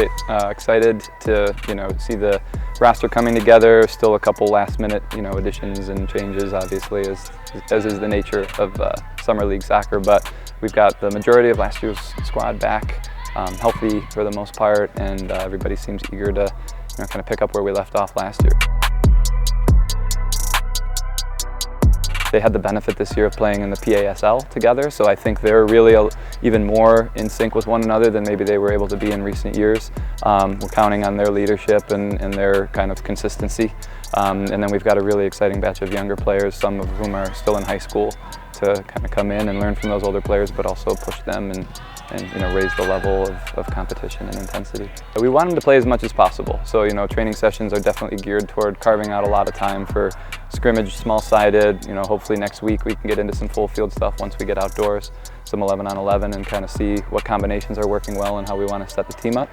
great. Excited to see the roster coming together. Still a couple last-minute additions and changes, obviously, as is the nature of summer league soccer. But we've got the majority of last year's squad back, healthy for the most part, and everybody seems eager to kind of pick up where we left off last year. They had the benefit this year of playing in the PASL together, so I think they're really even more in sync with one another than maybe they were able to be in recent years. We're counting on their leadership and their kind of consistency. And then we've got a really exciting batch of younger players, some of whom are still in high school, to kind of come in and learn from those older players, but also push them and raise the level of competition and intensity. We want them to play as much as possible. So training sessions are definitely geared toward carving out a lot of time for scrimmage, small-sided. Hopefully next week we can get into some full field stuff once we get outdoors, some 11-on-11, and kind of see what combinations are working well and how we want to set the team up.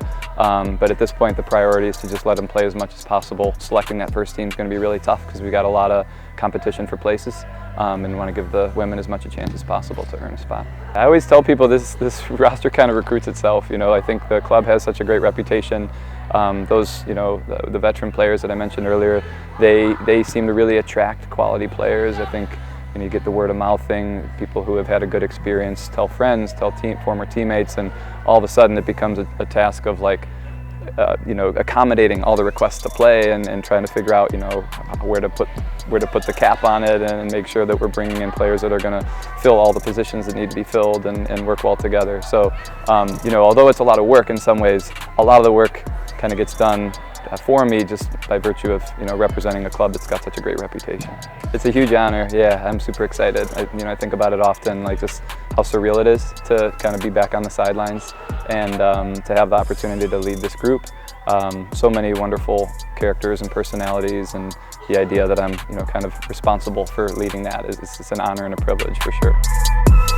But at this point, the priority is to just let them play as much as possible. Selecting that first team is going to be really tough because we got a lot of competition for places, and want to give the women as much a chance as possible to earn a spot. I always tell people this roster kind of recruits itself. I think the club has such a great reputation. Those, the veteran players that I mentioned earlier, they seem to really attract quality players. I think you get the word of mouth thing, people who have had a good experience tell friends, tell former teammates, and all of a sudden it becomes a task of accommodating all the requests to play and trying to figure out where to put the cap on it and make sure that we're bringing in players that are going to fill all the positions that need to be filled and work well together. So although it's a lot of work in some ways, a lot of the work kind of gets done for me just by virtue of representing a club that's got such a great reputation. It's a huge honor. Yeah, I'm super excited. I think about it often, like just how surreal it is to kind of be back on the sidelines and to have the opportunity to lead this group. So many wonderful characters and personalities, and the idea that I'm kind of responsible for leading that is an honor and a privilege for sure.